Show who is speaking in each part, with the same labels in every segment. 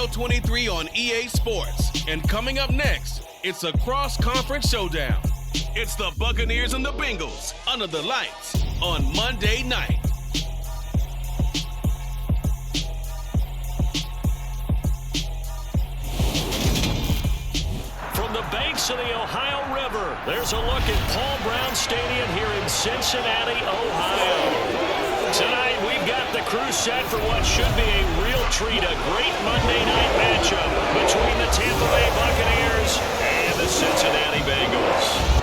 Speaker 1: NFL 23 on EA Sports. And coming up next, it's a cross-conference showdown. It's the Buccaneers and the Bengals under the lights on Monday night.
Speaker 2: From the banks of the Ohio River, there's a look at Paul Brown Stadium here in Cincinnati, Ohio. Tonight, we've got the crew set for what should be a real treat, a great Monday night matchup between the Tampa Bay Buccaneers and the Cincinnati Bengals.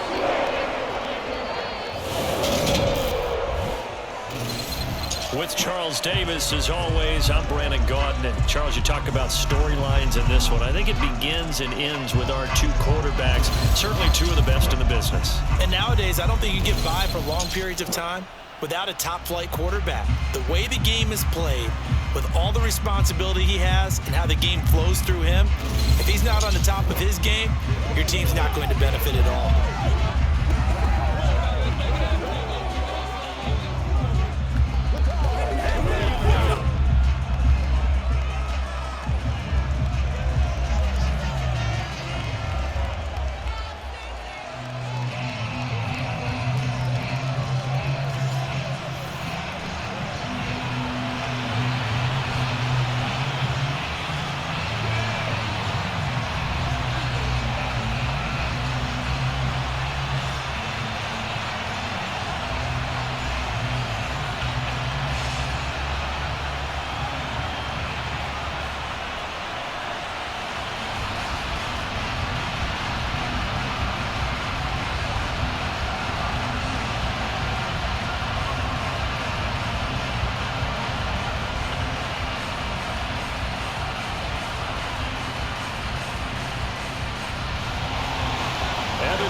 Speaker 2: With Charles Davis, as always, I'm Brandon Gaudin. And Charles, you talk about storylines in this one. I think it begins and ends with our two quarterbacks, certainly two of the best in the business.
Speaker 3: And nowadays, I don't think you get by for long periods of time without a top-flight quarterback. The way the game is played, with all the responsibility he has and how the game flows through him, if he's not on the top of his game, your team's not going to benefit at all.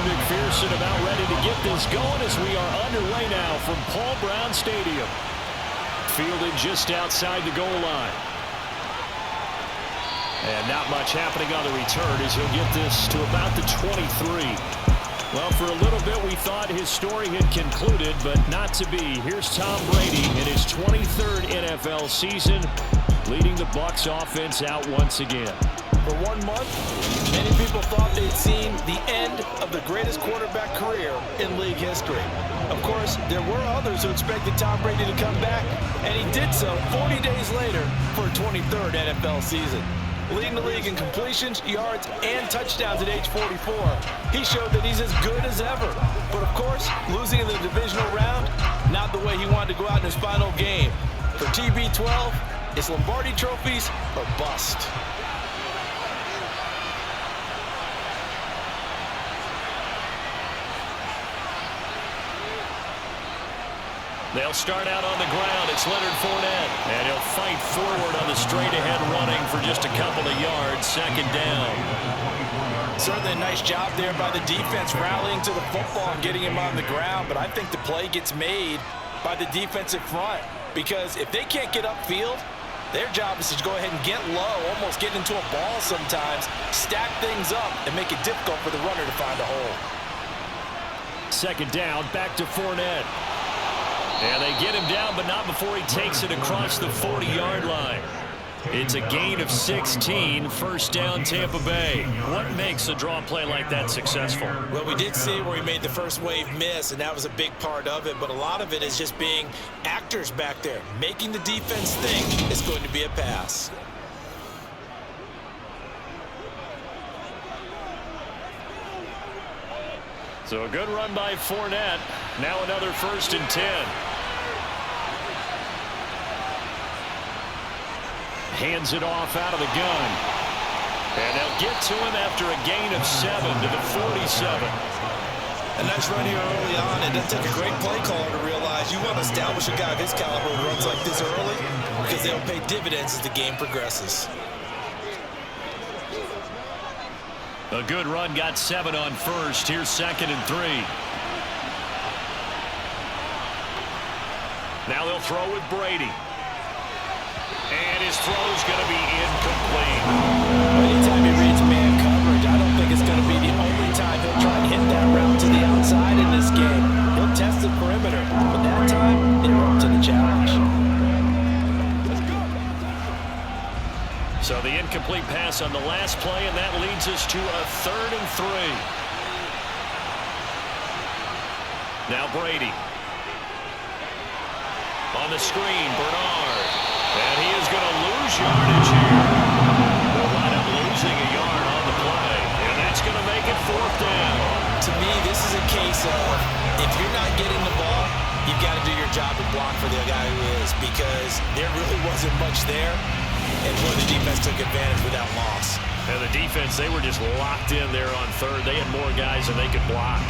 Speaker 2: McPherson about ready to get this going as we are underway now from Paul Brown Stadium. Fielded just outside the goal line. And not much happening on the return as he'll get this to about the 23. Well, for a little bit we thought his story had concluded, but not to be. Here's Tom Brady in his 23rd NFL season, leading the Bucs offense out once again.
Speaker 3: For 1 month, many people thought they'd seen the end of the greatest quarterback career in league history. Of course, there were others who expected Tom Brady to come back, and he did so 40 days later for a 23rd NFL season. Leading the league in completions, yards, and touchdowns at age 44, he showed that he's as good as ever. But of course, losing in the divisional round, not the way he wanted to go out in his final game. For TB12, it's Lombardi trophies or bust.
Speaker 2: They'll start out on the ground. It's Leonard Fournette. And he'll fight forward on the straight-ahead running for just a couple of yards. Second down.
Speaker 3: Certainly a nice job there by the defense rallying to the football and getting him on the ground. But I think the play gets made by the defensive front. Because if they can't get upfield, their job is to go ahead and get low, almost get into a ball sometimes, stack things up, and make it difficult for the runner to find a hole.
Speaker 2: Second down, back to Fournette. And they get him down, but not before he takes it across the 40-yard line. It's a gain of 16, first down Tampa Bay. What makes a draw play like that successful?
Speaker 3: Well, we did see where he made the first wave miss, and that was a big part of it. But a lot of it is just being actors back there, making the defense think it's going to be a pass.
Speaker 2: So a good run by Fournette. Now another 1st and 10. Hands it off out of the gun. And they'll get to him after a gain of 7 to the 47.
Speaker 3: A nice run here early on. It doesn't take a great play caller to realize you want to establish a guy of his caliber who runs like this early because they'll pay dividends as the game progresses.
Speaker 2: A good run, got 7 on first. Here's 2nd and 3. Now they'll throw with Brady. And his throw's going to be incomplete.
Speaker 3: Anytime he reads man coverage, I don't think it's going to be the only time he'll try and hit that route to the outside in this game. He'll test the perimeter, but that time, they're up to the challenge.
Speaker 2: So the incomplete incomplete pass on the last play, and that leads us to a 3rd and 3. Now Brady. On the screen, Bernard. And he is going to lose yardage here. They'll wind up losing a yard on the play, and that's going to make it 4th down.
Speaker 3: To me, this is a case of if you're not getting the ball, you've got to do your job and block for the guy who is, because there really wasn't much there, and boy, the defense took advantage with that loss.
Speaker 2: And the defense, they were just locked in there on 3rd. They had more guys than they could block.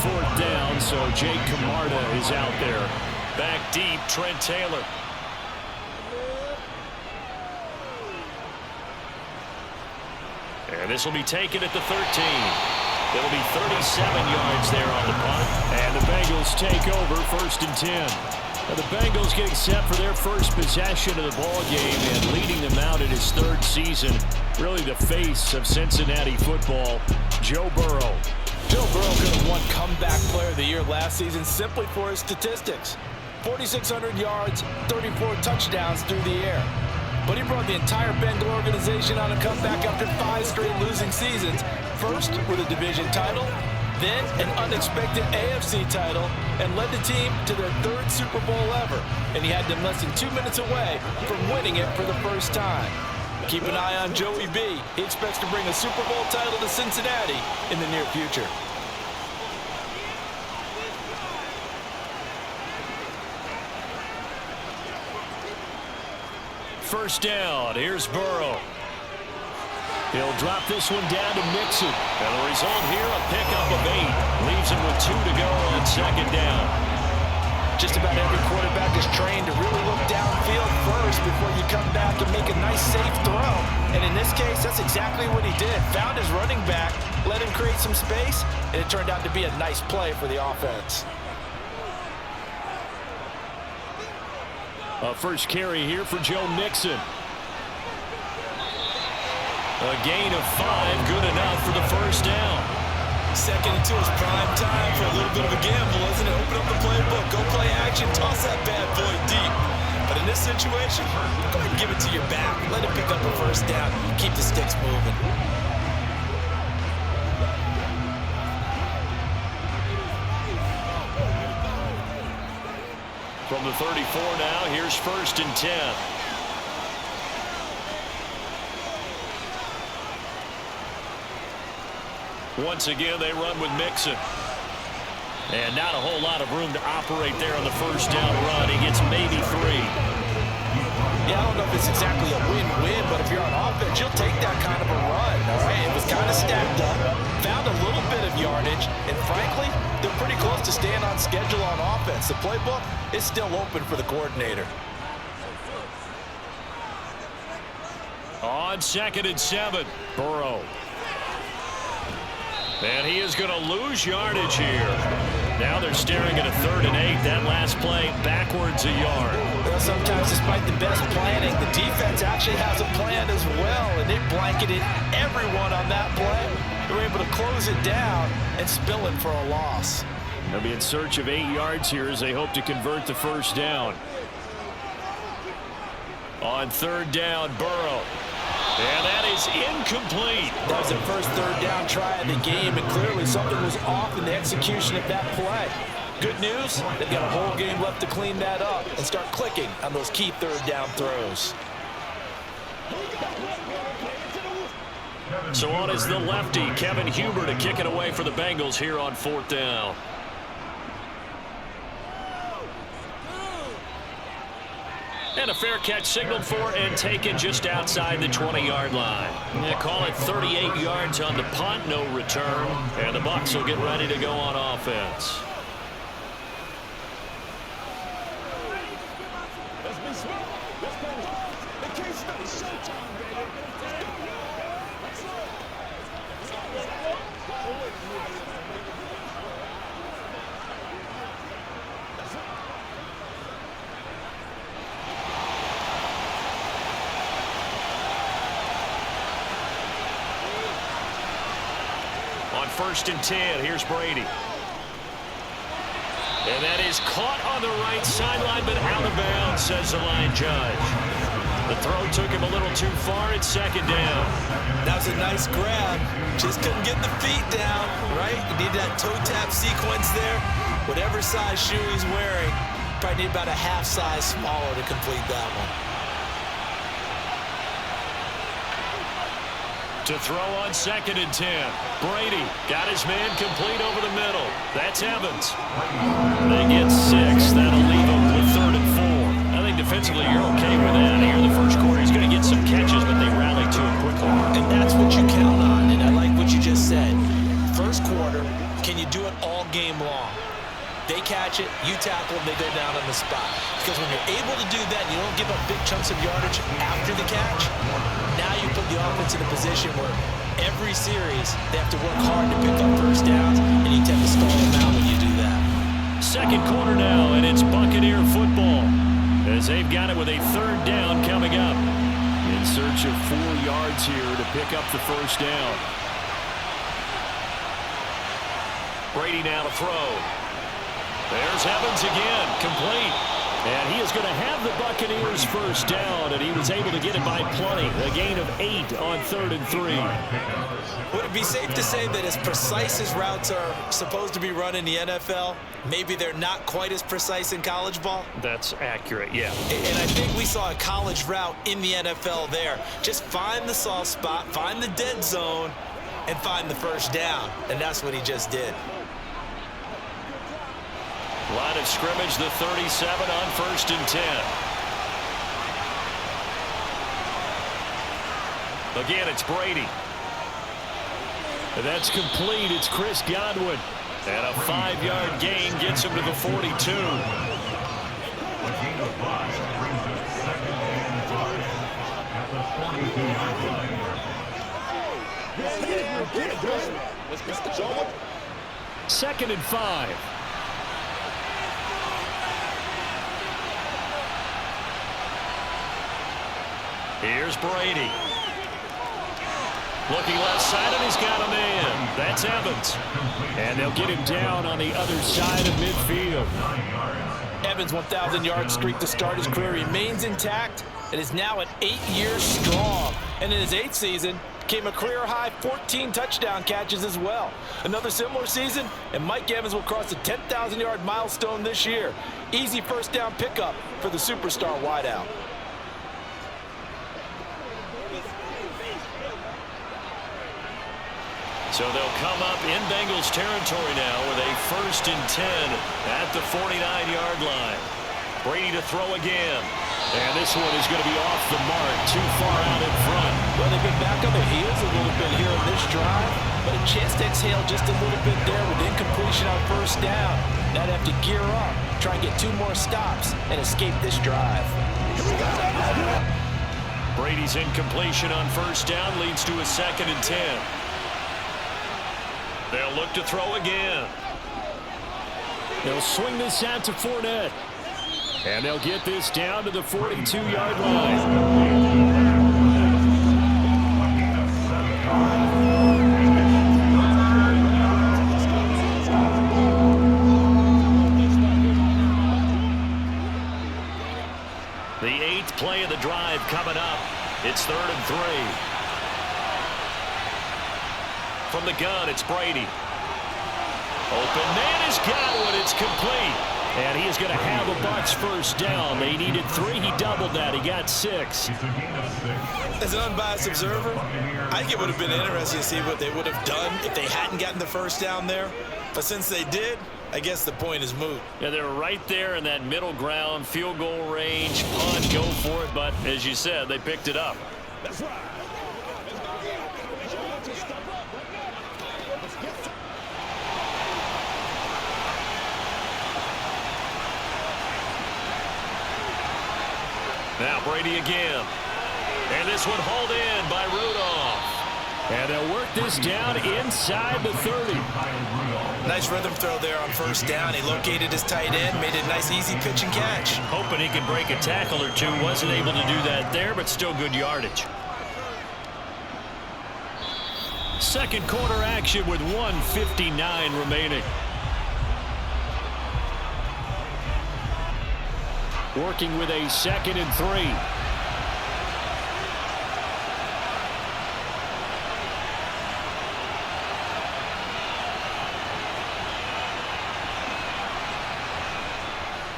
Speaker 2: 4th down, so Jake Camarda is out there. Back deep, Trent Taylor. And this will be taken at the 13. It'll be 37 yards there on the punt. And the Bengals take over 1st and 10. Now the Bengals getting set for their first possession of the ball game and leading them out in his 3rd season. Really the face of Cincinnati football, Joe Burrow.
Speaker 3: Joe Burrow could have won Comeback Player of the Year last season simply for his statistics. 4,600 yards, 34 touchdowns through the air. But he brought the entire Bengal organization on a comeback after 5 straight losing seasons. First with a division title, then an unexpected AFC title, and led the team to their 3rd Super Bowl ever. And he had them less than 2 minutes away from winning it for the first time. Keep an eye on Joey B. He expects to bring a Super Bowl title to Cincinnati in the near future.
Speaker 2: First down, here's Burrow. He'll drop this one down to Mixon. And the result here, a pickup of 8. Leaves him with 2 to go on 2nd down.
Speaker 3: Just about every quarterback is trained to really look downfield first before you come back and make a nice, safe throw. And in this case, that's exactly what he did. Found his running back, let him create some space, and it turned out to be a nice play for the offense.
Speaker 2: A first carry here for Joe Mixon. A gain of 5, good enough for the first down.
Speaker 3: 2nd and 2 is prime time for a little bit of a gamble, isn't it? Open up the playbook, go play action, toss that bad boy deep. But in this situation, go ahead and give it to your back. Let him pick up a first down, keep the sticks moving.
Speaker 2: From the 34 now, here's 1st and 10. Once again, they run with Mixon. And not a whole lot of room to operate there on the first down run. He gets maybe 3.
Speaker 3: Yeah, I don't know if it's exactly a win-win, but if you're on offense, you'll take that kind of a run, all right? It was kind of stacked up, found a little bit of yardage, and frankly, they're pretty close to staying on schedule on offense. The playbook is still open for the coordinator.
Speaker 2: On 2nd and 7, Burrow. And he is going to lose yardage here. Now they're staring at a 3rd and 8. That last play backwards a yard.
Speaker 3: Well, sometimes despite the best planning, the defense actually has a plan as well, and they blanketed everyone on that play. They were able to close it down and spill it for a loss.
Speaker 2: They'll be in search of 8 yards here as they hope to convert the first down. On 3rd down, Burrow. And that is incomplete.
Speaker 3: That was the first 3rd down try of the game, and clearly something was off in the execution of that play. Good news, they've got a whole game left to clean that up and start clicking on those key 3rd down throws.
Speaker 2: So on is the lefty, Kevin Huber, to kick it away for the Bengals here on 4th down. And a fair catch signaled for and taken just outside the 20-yard line. Yeah, call it 38 yards on the punt, no return. And the Bucs will get ready to go on offense. On 1st and 10, here's Brady. And that is caught on the right sideline, but out of bounds, says the line judge. The throw took him a little too far. It's second down.
Speaker 3: That was a nice grab. Just couldn't get the feet down, right? You need that toe tap sequence there. Whatever size shoe he's wearing, probably need about a half size smaller to complete that one.
Speaker 2: To throw on 2nd and 10. Brady got his man complete over the middle. That's Evans. They get 6. That'll leave them with 3rd and 4. I think defensively you're okay with that. Here in the first quarter, he's going to get some catches, but they rally to him quickly.
Speaker 3: And that's what you count on, and I like what you just said. First quarter, can you do it all game long? They catch it, you tackle them, they go down on the spot. Because when you're able to do that, you don't give up big chunks of yardage after the catch. Now you put the offense in a position where every series they have to work hard to pick up first downs, and you tend to stall them out when you do that.
Speaker 2: Second quarter now, and it's Buccaneer football, as they've got it with a 3rd down coming up. In search of 4 yards here to pick up the first down. Brady now to throw. There's Evans again, complete. And he is going to have the Buccaneers first down, and he was able to get it by plenty. A gain of 8 on 3rd and 3.
Speaker 3: Would it be safe to say that as precise as routes are supposed to be run in the NFL, maybe they're not quite as precise in college ball?
Speaker 2: That's accurate, yeah.
Speaker 3: And I think we saw a college route in the NFL there. Just find the soft spot, find the dead zone, and find the first down. And that's what he just did.
Speaker 2: Line of scrimmage, the 37 on 1st and 10. Again, it's Brady. And that's complete. It's Chris Godwin. And a 5-yard gain gets him to the 42. Second and 5. Here's Brady. Looking left side, and he's got a man. That's Evans. And they'll get him down on the other side of midfield.
Speaker 3: Evans' 1,000-yard streak to start his career remains intact and is now at 8 years strong. And in his 8th season, came a career-high 14 touchdown catches as well. Another similar season, and Mike Evans will cross the 10,000-yard milestone this year. Easy first down pickup for the superstar wideout.
Speaker 2: So they'll come up in Bengals territory now with a 1st and 10 at the 49-yard line. Brady to throw again. And this one is going to be off the mark, too far out in front.
Speaker 3: Well, they've been back on their heels a little bit here in this drive, but a chance to exhale just a little bit there with incompletion on first down. Now they have to gear up, try and get 2 more stops, and escape this drive.
Speaker 2: Brady's incompletion on first down leads to a 2nd and 10. They'll look to throw again. They'll swing this out to Fournette. And they'll get this down to the 42-yard line. The 8th play of the drive coming up. It's 3rd and 3. From the gun, it's Brady. Open man is Godwin. It's complete. And he is going to have a Bucs first down. They needed 3. He doubled that. He got 6.
Speaker 3: As an unbiased observer, I think it would have been interesting to see what they would have done if they hadn't gotten the first down there. But since they did, I guess the point is moot.
Speaker 2: Yeah, they're right there in that middle ground, field goal range, punt, go for it. But as you said, they picked it up.
Speaker 4: That's right.
Speaker 2: Now Brady again. And this one hauled in by Rudolph. And they'll work this down inside the 30.
Speaker 3: Nice rhythm throw there on first down. He located his tight end, made it a nice easy pitch and catch.
Speaker 2: Hoping he could break a tackle or two. Wasn't able to do that there, but still good yardage. Second quarter action with 1:59 remaining. working with a 2nd and 3.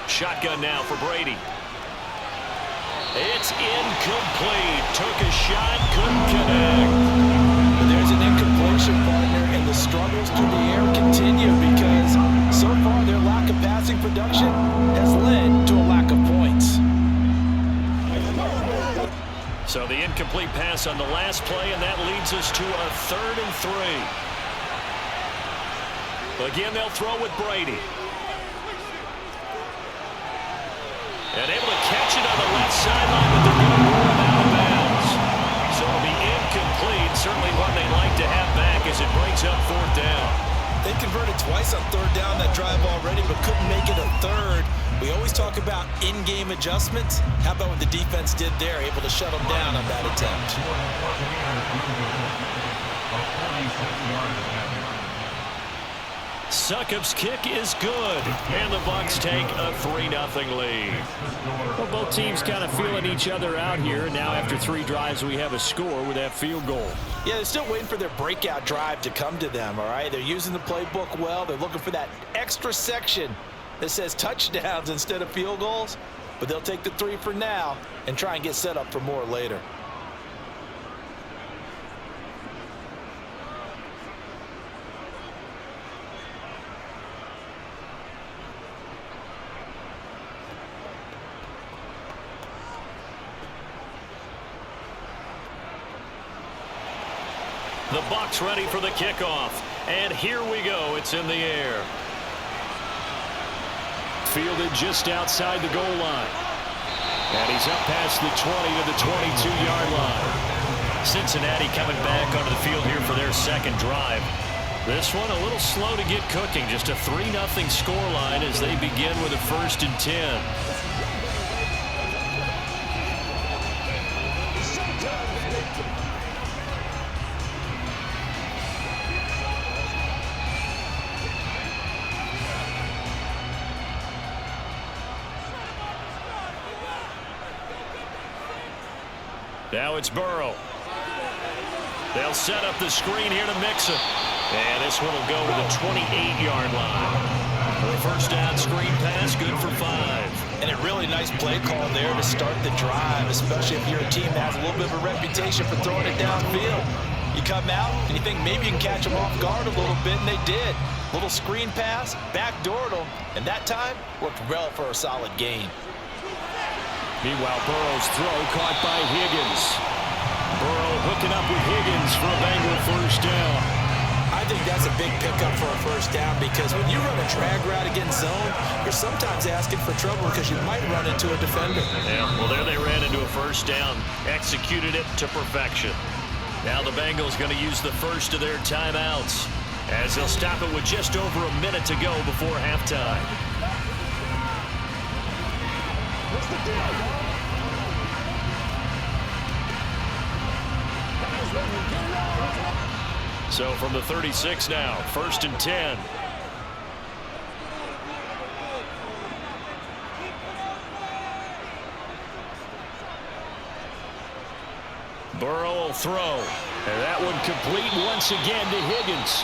Speaker 2: Shotgun now for Brady. It's incomplete. Took a shot, couldn't connect.
Speaker 3: There's an incompletion, partner, and the struggles through the air continue because so far their lack of passing production has led to a lack of points.
Speaker 2: So the incomplete pass on the last play, and that leads us to a 3rd and 3. Again, they'll throw with Brady. And able to catch it on the left sideline, but they're going to rule him out of bounds. So it'll be incomplete. Certainly one they'd like to have back as it brings up 4th down.
Speaker 3: They converted twice on 3rd down that drive already, but couldn't make it a 3rd. We always talk about in-game adjustments. How about what the defense did there, able to shut them down on that attempt?
Speaker 2: Succop's kick is good, and the Bucs take a 3-0 lead. Well, both teams kind of feeling each other out here. Now after 3 drives, we have a score with that field goal.
Speaker 3: Yeah, they're still waiting for their breakout drive to come to them, all right? They're using the playbook well. They're looking for that extra section that says touchdowns instead of field goals. But they'll take the 3 for now and try and get set up for more later.
Speaker 2: The Bucs ready for the kickoff. And here we go. It's in the air. Fielded just outside the goal line. And he's up past the 20 to the 22-yard line. Cincinnati coming back onto the field here for their 2nd drive. This one a little slow to get cooking. Just a 3-0 scoreline as they begin with a 1st and 10. Now it's Burrow. They'll set up the screen here to Mixon. And this one will go to the 28-yard line. For a 1st down screen pass, good for 5.
Speaker 3: And a really nice play call there to start the drive, especially if you're a team that has a little bit of a reputation for throwing it downfield. You come out and you think maybe you can catch them off guard a little bit, and they did. Little screen pass, backdoored them, and that time worked well for a solid gain.
Speaker 2: Meanwhile, Burrow's throw caught by Higgins. Burrow hooking up with Higgins for a Bengal 1st down.
Speaker 3: I think that's a big pickup for a 1st down because when you run a drag route against zone, you're sometimes asking for trouble because you might run into a defender.
Speaker 2: Yeah, well, there they ran into a 1st down, executed it to perfection. Now the Bengals going to use the first of their timeouts as they'll stop it with just over a minute to go before halftime. So from the 36 now, 1st and 10. Burrow will throw. And that one complete once again to Higgins.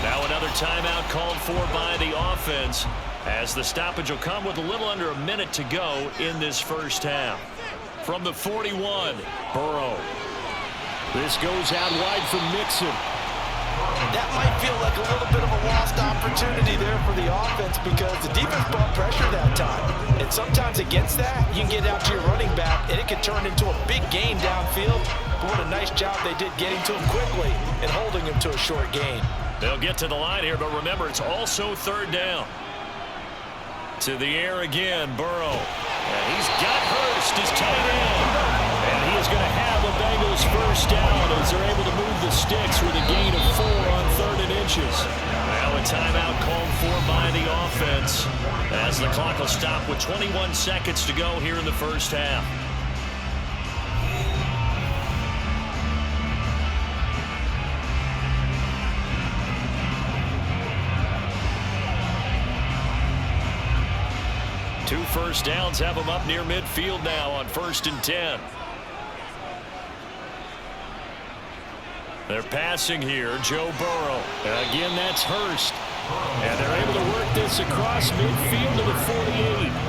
Speaker 2: Now another timeout called for by the offense as the stoppage will come with a little under a minute to go in this 1st half. From the 41, Burrow. This goes out wide for Mixon.
Speaker 3: That might feel like a little bit of a lost opportunity there for the offense because the defense brought pressure that time. And sometimes against that, you can get out to your running back, and it can turn into a big gain downfield. But what a nice job they did getting to him quickly and holding him to a short gain.
Speaker 2: They'll get to the line here, but remember, it's also 3rd down. To the air again, Burrow. And he's got Hurst, his tight end. And he is going to have a Bengals 1st down as they're able to move the sticks with a gain of 4 on 3rd and inches. Now a timeout called for by the offense as the clock will stop with 21 seconds to go here in the 1st half. 2 first downs have them up near midfield now on 1st and 10. They're passing here. Joe Burrow. Again, that's Hurst. And they're able to work this across midfield to the 48.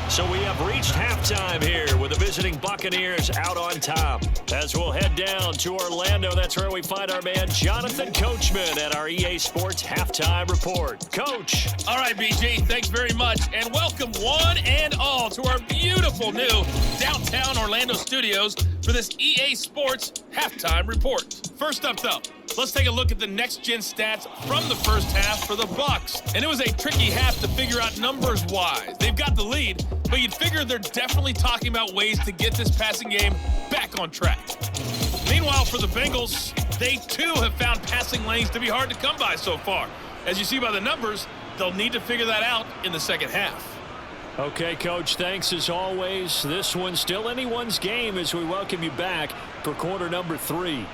Speaker 2: So we have reached halftime here with the visiting Buccaneers out on top. As we'll head down to Orlando, that's where we find our man Jonathan Coachman at our EA Sports Halftime Report. Coach.
Speaker 4: All right, BG, thanks very much. And welcome one and all to our beautiful new downtown Orlando studios for this EA Sports Halftime Report. First up, though, let's take a look at the next-gen stats from the first half for the Bucs. And it was a tricky half to figure out numbers-wise. They've got the lead, but you'd figure they're definitely talking about ways to get this passing game back on track. Meanwhile, for the Bengals, they too have found passing lanes to be hard to come by so far. As you see by the numbers, they'll need to figure that out in the second half.
Speaker 2: Okay, Coach, thanks as always. This one's still anyone's game as we welcome you back for quarter number 3.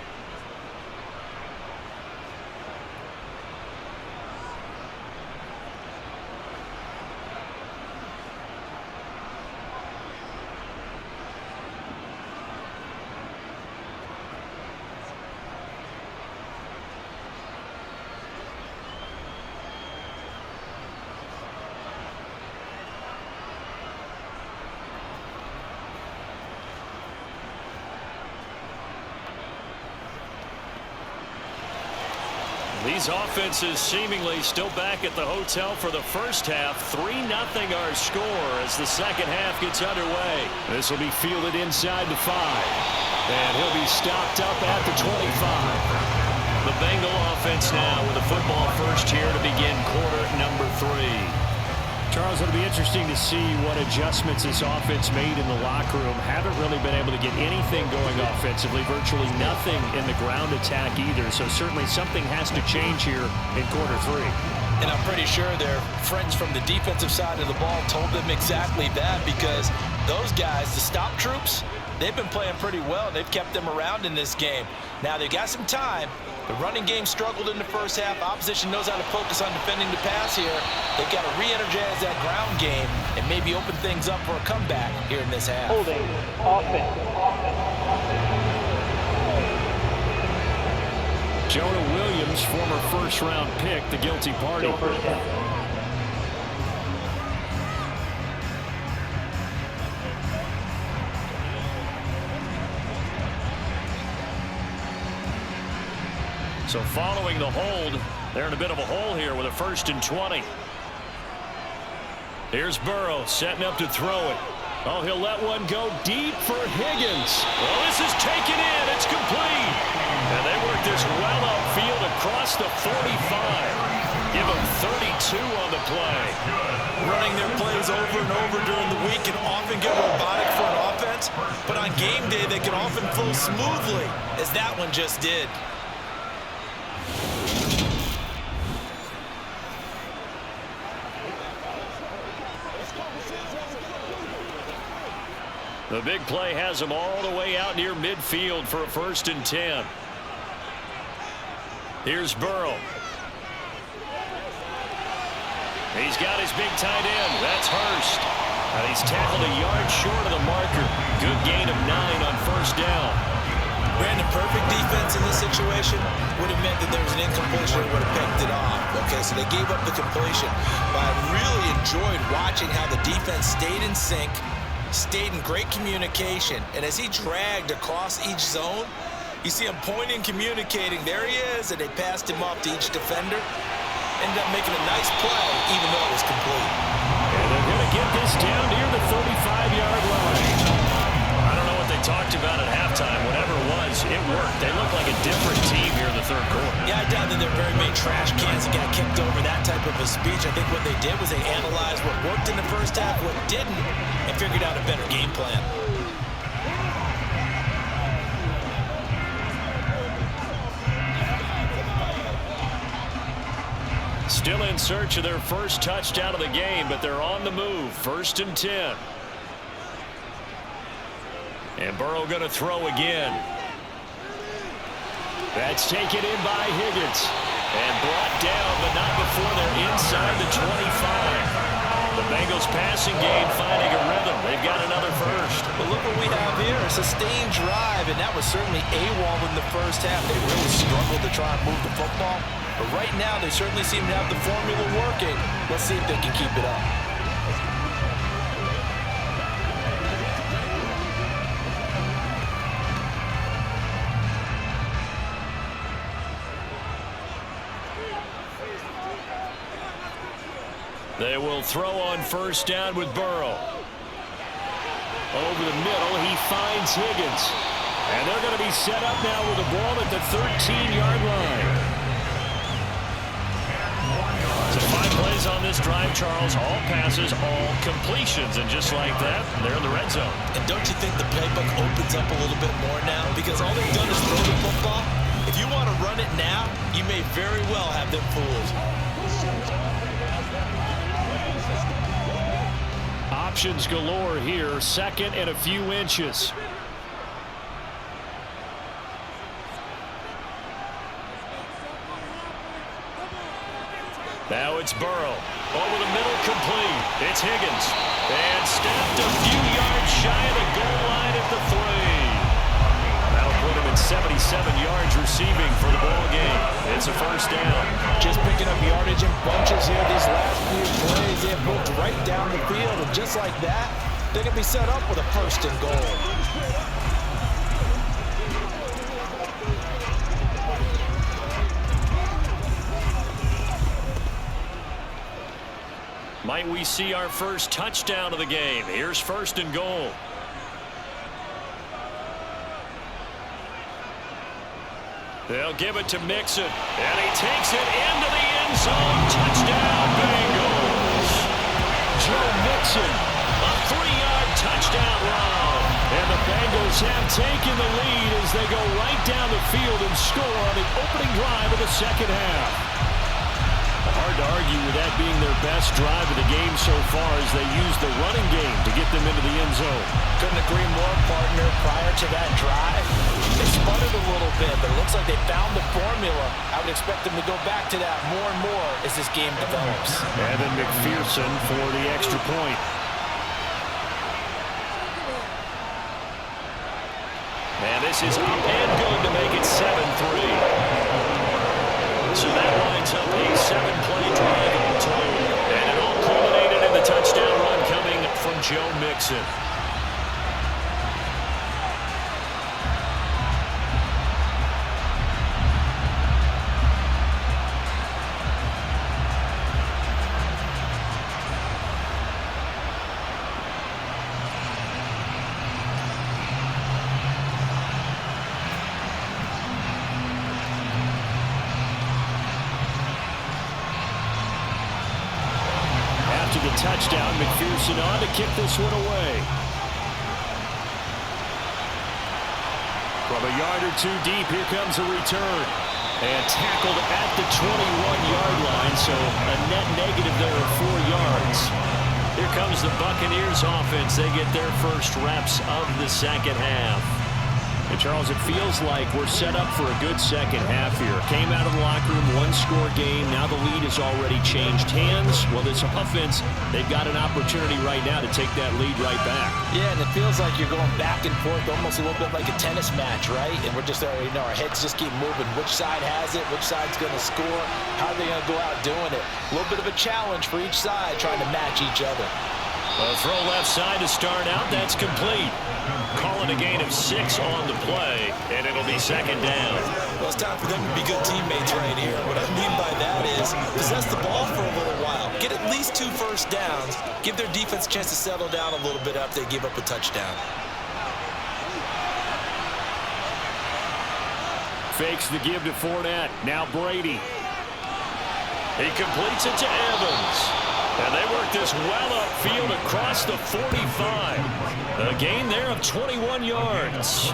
Speaker 2: These offenses seemingly still back at the hotel for the first half. 3-0 our score as the second half gets underway. This will be fielded inside the 5. And he'll be stopped up at the 25. The Bengal offense now with a football first here to begin quarter number 3. Charles, it'll be interesting to see what adjustments this offense made in the locker room. Haven't really been able to get anything going offensively, virtually nothing in the ground attack either. So certainly something has to change here in quarter 3.
Speaker 3: And I'm pretty sure their friends from the defensive side of the ball told them exactly that, because those guys, the stop troops, they've been playing pretty well. They've kept them around in this game. Now they've got some time. The running game struggled in the first half. Opposition knows how to focus on defending the pass here. They've got to re-energize that ground game and maybe open things up for a comeback here in this half.
Speaker 5: Holding offense.
Speaker 2: Jonah Williams, former first-round pick, the guilty party. So following the hold, they're in a bit of a hole here with a 1st and 20. Here's Burrow setting up to throw it. Oh, he'll let one go deep for Higgins. Well, this is taken in. It's complete. And they work this well upfield across the 45. Give them 32 on the play.
Speaker 3: Running their plays over and over during the week can often get robotic for an offense, but on game day they can often flow smoothly, as that one just did.
Speaker 2: The big play has them all the way out near midfield for a 1st and 10. Here's Burrow. He's got his big tight end. That's Hurst. He's tackled a yard short of the marker. Good gain of 9 on 1st down.
Speaker 3: Brandon, perfect defense in this situation would have meant that there was an incompletion and would have picked it off. Okay, so they gave up the completion. But I really enjoyed watching how the defense stayed in sync, stayed in great communication, and as he dragged across each zone, you see him pointing, communicating. There he is, and they passed him off to each defender. Ended up making a nice play, even though it was complete.
Speaker 2: And they're going to get this down near the 35-yard line. I don't know what they talked about at halftime. Whatever it was, it worked. They look like a different team here in the 3rd quarter.
Speaker 3: Yeah, I doubt that there are very many trash cans that got kicked over that type of a speech. I think what they did was they analyzed what worked in the first half, what didn't, and figured out a better game plan.
Speaker 2: Still in search of their first touchdown of the game, but they're on the move. 1st and 10. And Burrow going to throw again. That's taken in by Higgins. And brought down, but not before they're inside the 25. The Bengals passing game finding a rhythm. They've got another first.
Speaker 3: But look what we have here. A sustained drive, and that was certainly AWOL in the first half. They really struggled to try and move the football. But right now, they certainly seem to have the formula working. Let's see if they can keep it up.
Speaker 2: They will throw on 1st down with Burrow. Over the middle, he finds Higgins. And they're going to be set up now with the ball at the 13-yard line. So 5 plays on this drive, Charles. All passes, all completions. And just like that, they're in the red zone.
Speaker 3: And don't you think the playbook opens up a little bit more now? Because all they've done is throw the football. If you want to run it now, you may very well have them fooled.
Speaker 2: Options galore here. 2nd and a few inches. Now it's Burrow. Over the middle, complete. It's Higgins. And stepped a few yards shy of the goal line at the 3. That'll put him at 77 yards receiving for the ball game. It's a 1st down.
Speaker 3: Just picking up yardage in bunches here these last few plays. They have moved right down the field, and just like that, they're going to be set up with a 1st and goal.
Speaker 2: Might we see our first touchdown of the game? Here's 1st and goal. They'll give it to Mixon, and he takes it into the end zone. Touchdown, Bengals. Joe Mixon, a 3-yard touchdown run. And the Bengals have taken the lead as they go right down the field and score on the opening drive of the 2nd half. Hard to argue with that being their best drive of the game so far as they use the running game to get them into the end zone.
Speaker 3: Couldn't agree more, partner. Prior to that drive, they sputtered a little bit, but it looks like they found the formula. I would expect them to go back to that more and more as this game develops.
Speaker 2: Evan McPherson for the extra point. And this is up and good to make it 7-3. So that lines up a 7-play drive all told. And it all culminated in the touchdown run coming from Joe Mixon. Touchdown, McPherson on to kick this one away. From a yard or 2 deep, here comes a return. And tackled at the 21-yard line, so a net negative there of 4 yards. Here comes the Buccaneers offense. They get their first reps of the 2nd half. And Charles, it feels like we're set up for a good 2nd half here. Came out of the locker room, 1-score game. Now the lead has already changed hands. Well, this offense, they've got an opportunity right now to take that lead right back.
Speaker 3: Yeah, and it feels like you're going back and forth, almost a little bit like a tennis match, right? And we're just, our heads just keep moving. Which side has it? Which side's going to score? How are they going to go out doing it? A little bit of a challenge for each side, trying to match each other.
Speaker 2: A throw left side to start out. That's complete. Calling a gain of 6 on the play, and it'll be 2nd down.
Speaker 3: Well, it's time for them to be good teammates right here. What I mean by that is possess the ball for a little while. Get at least 2 first downs. Give their defense a chance to settle down a little bit after they give up a touchdown.
Speaker 2: Fakes the give to Fournette. Now Brady. He completes it to Evans. And they work this well upfield across the 45. A gain there of 21 yards.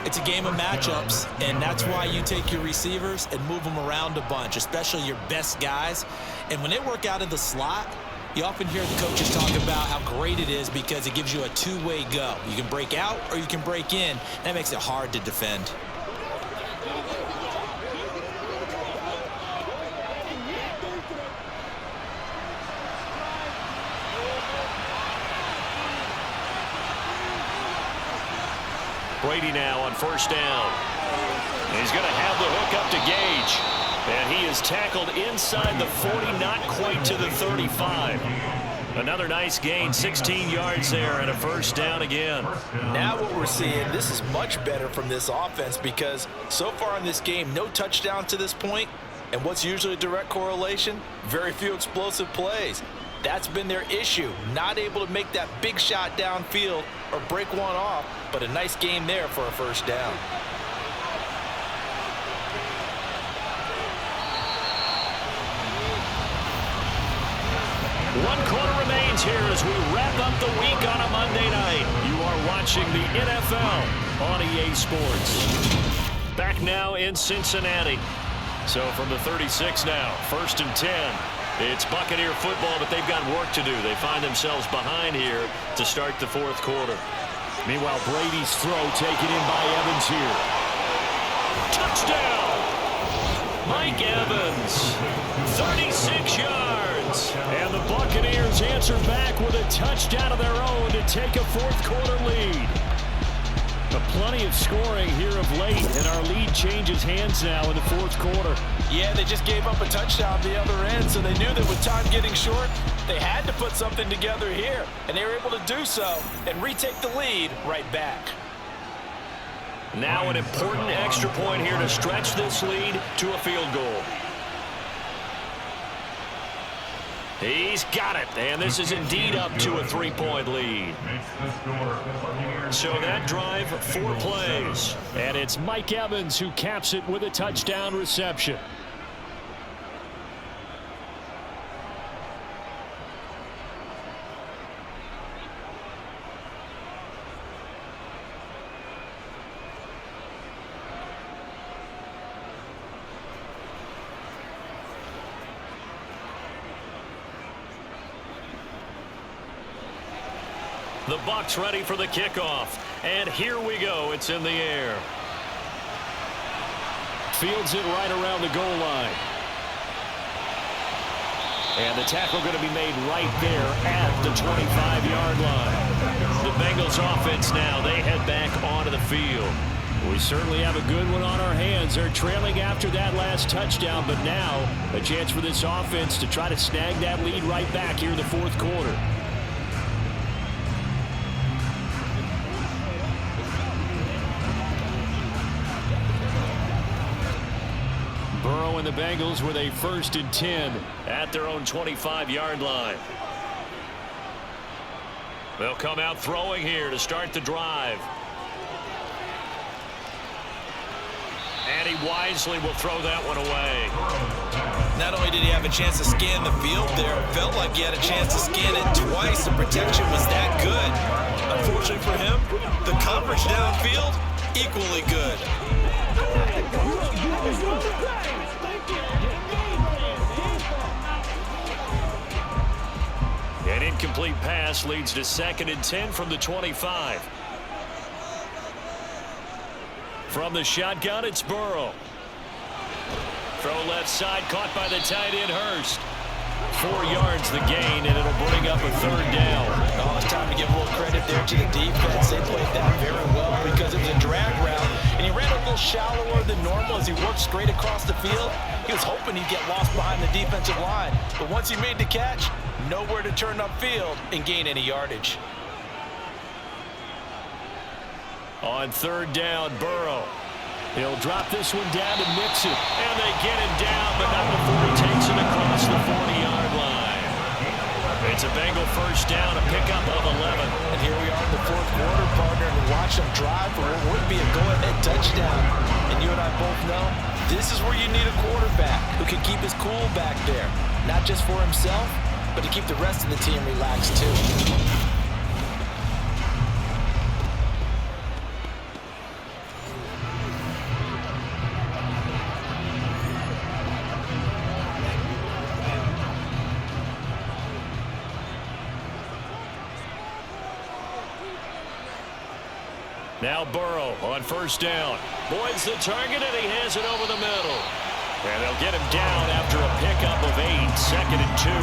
Speaker 3: It's a game of matchups, and that's why you take your receivers and move them around a bunch, especially your best guys. And when they work out of the slot, you often hear the coaches talk about how great it is because it gives you a two-way go. You can break out or you can break in. That makes it hard to defend.
Speaker 2: Brady now on first down. He's going to have the hook up to Gage. And he is tackled inside the 40, not quite to the 35. Another nice gain, 16 yards there, and a first down again.
Speaker 3: Now what we're seeing, this is much better from this offense because so far in this game, no touchdown to this point. And what's usually a direct correlation? Very few explosive plays. That's been their issue, not able to make that big shot downfield or break one off, but a nice game there for a first down.
Speaker 2: One quarter remains here as we wrap up the week on a Monday night. You are watching the NFL on EA Sports. Back now in Cincinnati. So from the 36 now, 1st and 10. It's Buccaneer football, but they've got work to do. They find themselves behind here to start the 4th quarter.
Speaker 5: Meanwhile, Brady's throw taken in by Evans here.
Speaker 2: Touchdown! Mike Evans, 36 yards. And the Buccaneers answer back with a touchdown of their own to take a 4th quarter lead.
Speaker 5: But plenty of scoring here of late, and our lead changes hands now in the 4th quarter.
Speaker 3: Yeah, they just gave up a touchdown the other end, so they knew that with time getting short, they had to put something together here. And they were able to do so and retake the lead right back.
Speaker 2: Now an important extra point here to stretch this lead to a field goal. He's got it, and this is indeed up to a 3-point lead. So that drive, 4 plays.
Speaker 5: And it's Mike Evans who caps it with a touchdown reception.
Speaker 2: The Bucs ready for the kickoff. And here we go. It's in the air.
Speaker 5: Fields it right around the goal line. And the tackle going to be made right there at the 25-yard line.
Speaker 2: The Bengals offense now, they head back onto the field.
Speaker 5: We certainly have a good one on our hands. They're trailing after that last touchdown, but now a chance for this offense to try to snag that lead right back here in the 4th quarter. Burrow and the Bengals with a 1st and 10
Speaker 2: at their own 25-yard line. They'll come out throwing here to start the drive. And he wisely will throw that one away.
Speaker 3: Not only did he have a chance to scan the field there, it felt like he had a chance to scan it twice. The protection was that good. Unfortunately for him, the coverage downfield, equally good.
Speaker 2: An incomplete pass leads to 2nd and 10 from the 25. From the shotgun, it's Burrow. Throw left side, caught by the tight end, Hurst. 4 yards the gain, and it'll bring up a 3rd down.
Speaker 3: Oh, it's time to give a little credit there to the defense. They played that very well because it was a drag route, and he ran a little shallower than normal as he worked straight across the field. He was hoping he'd get lost behind the defensive line, but once he made the catch, nowhere to turn upfield and gain any yardage.
Speaker 2: On 3rd down, Burrow.
Speaker 5: He'll drop this one down to mix it.
Speaker 2: And they get him down, but not before he takes it across the 40-yard line. It's a Bengal 1st down, a pickup of 11.
Speaker 3: And here we are in the 4th quarter, partner, and watch them drive for what would be a go-ahead touchdown. And you and I both know this is where you need a quarterback who can keep his cool back there. Not just for himself, but to keep the rest of the team relaxed too.
Speaker 2: Now Burrow on first down. Boyd's the target, and he has it over the middle. And they'll get him down after a pickup of 8, 2nd and 2.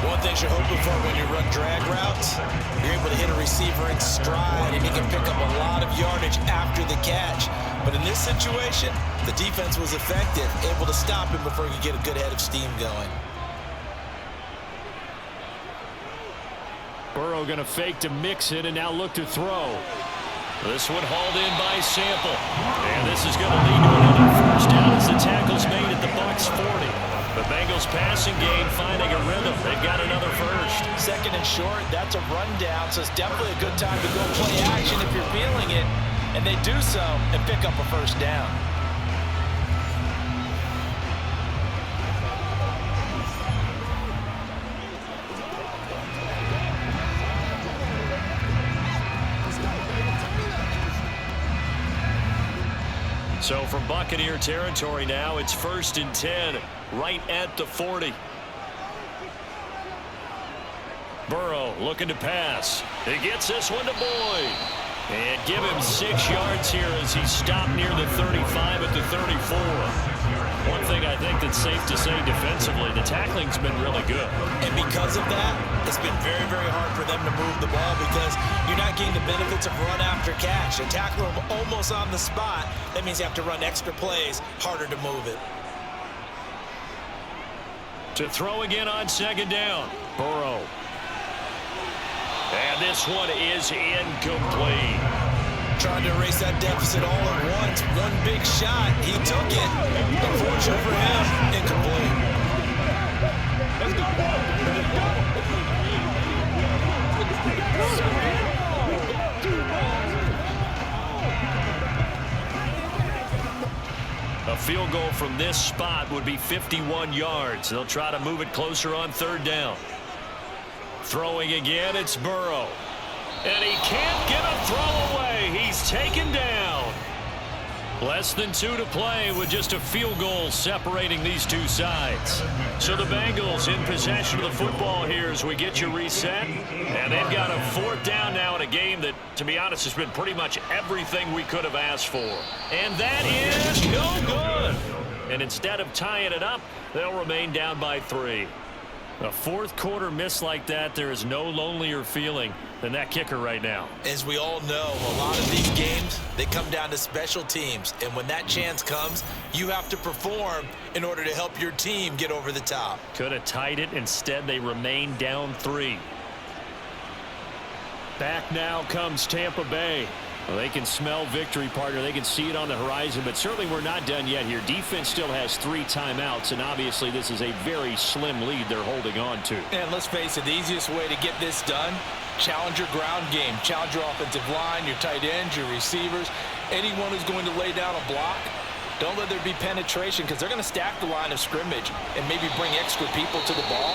Speaker 3: One thing you're hoping for when you run drag routes, you're able to hit a receiver in stride, and he can pick up a lot of yardage after the catch. But in this situation, the defense was effective, able to stop him before he could get a good head of steam going.
Speaker 5: Burrow going to fake to Mixon and now look to throw.
Speaker 2: This one hauled in by Sample. And this is going to lead to another first down as the tackle's made at the Bucs 40. The Bengals passing game finding a rhythm. They've got another first.
Speaker 3: 2nd and short, that's a rundown, so it's definitely a good time to go play action if you're feeling it. And they do so and pick up a first down.
Speaker 2: So from Buccaneer territory now, it's 1st and 10, right at the 40. Burrow looking to pass. He gets this one to Boyd. And give him 6 yards here as he's stopped near the 35 at the 34. One thing I think that's safe to say defensively, the tackling's been really good.
Speaker 3: And because of that, it's been very, very hard for them to move the ball because you're not getting the benefits of run after catch. They tackle him almost on the spot. That means you have to run extra plays, harder to move it.
Speaker 2: To throw again on 2nd down. Burrow. And this one is incomplete.
Speaker 3: Trying to erase that deficit all at once. One big shot. He took it. Unfortunately for him, incomplete.
Speaker 2: A field goal from this spot would be 51 yards. They'll try to move it closer on 3rd down. Throwing again, it's Burrow. And he can't get a throw away. He's taken down. Less than 2 to play with just a field goal separating these two sides. So the Bengals in possession of the football here as we get you reset. And they've got a 4th down now in a game that, to be honest, has been pretty much everything we could have asked for. And that is no good. And instead of tying it up, they'll remain down by 3. A 4th quarter miss like that, there is no lonelier feeling than that kicker right now.
Speaker 3: As we all know, a lot of these games, they come down to special teams. And when that chance comes, you have to perform in order to help your team get over the top.
Speaker 2: Could have tied it. Instead, they remain down 3.
Speaker 5: Back now comes Tampa Bay. Well, they can smell victory, partner. They can see it on the horizon, but certainly we're not done yet here. Defense still has 3 timeouts, and obviously this is a very slim lead they're holding on to.
Speaker 3: And let's face it, the easiest way to get this done, challenge your ground game. Challenge your offensive line, your tight ends, your receivers, anyone who's going to lay down a block. Don't let there be penetration because they're going to stack the line of scrimmage and maybe bring extra people to the ball.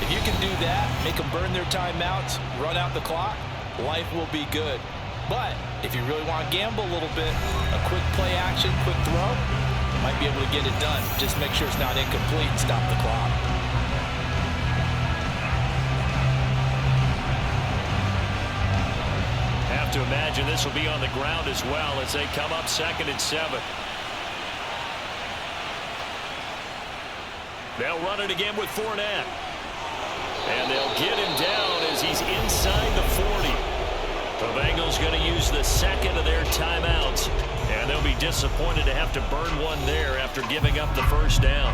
Speaker 3: If you can do that, make them burn their timeouts, run out the clock, life will be good. But if you really want to gamble a little bit, a quick play action, quick throw, you might be able to get it done. Just make sure it's not incomplete and stop the clock.
Speaker 2: Have to imagine this will be on the ground as well as they come up 2nd and 7. They'll run it again with Fournette. And they'll get him down as he's inside the 40. The Bengals going to use the 2nd of their timeouts. And they'll be disappointed to have to burn one there after giving up the 1st down.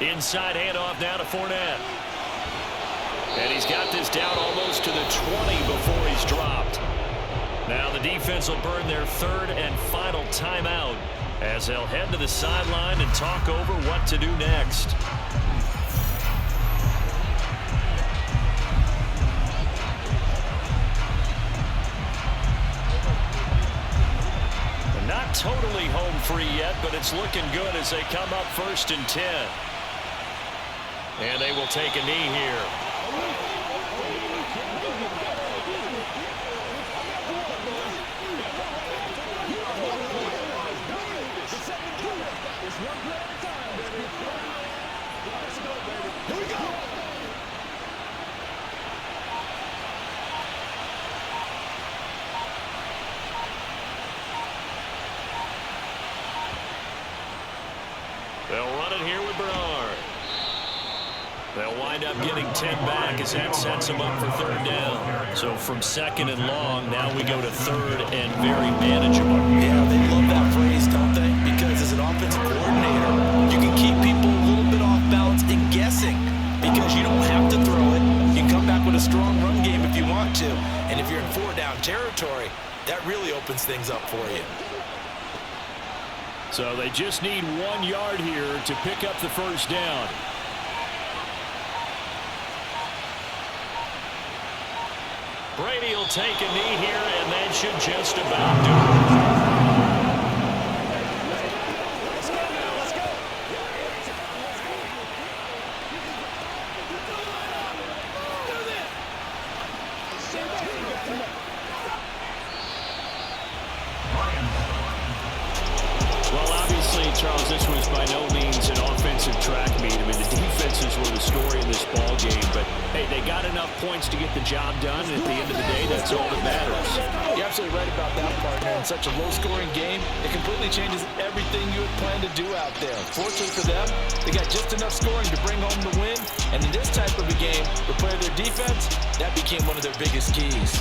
Speaker 2: Inside handoff now to Fournette. And he's got this down almost to the 20 before he's dropped. Now the defense will burn their 3rd and final timeout as they'll head to the sideline and talk over what to do next. And not totally home free yet, but it's looking good as they come up 1st and 10. And they will take a knee here. They'll run it here with Bernard. They'll wind up getting 10 back as that sets them up for third down. So from second and long, now we go to third and very manageable.
Speaker 3: Yeah, they love that phrase, don't they? Because as an offensive coordinator, you can keep people a little bit off balance and guessing because you don't have to throw it. You can come back with a strong run game if you want to. And if you're in four-down territory, that really opens things up for you.
Speaker 2: So they just need 1 yard here to pick up the first down. Brady will take a knee here, and that should just about do it. Well, obviously, Charles, this was by no means an offensive track meet. I mean, the defenses were the story in this ball game, but hey, they got enough points to get the job done, and at the end of the day, that's all that matters.
Speaker 3: You're absolutely right about that, partner. In such a low-scoring game, it completely changes everything you had planned to do out there. Fortunately for them, they got just enough scoring to bring home the win, and in this type of a game, to play their defense, that became one of their biggest keys.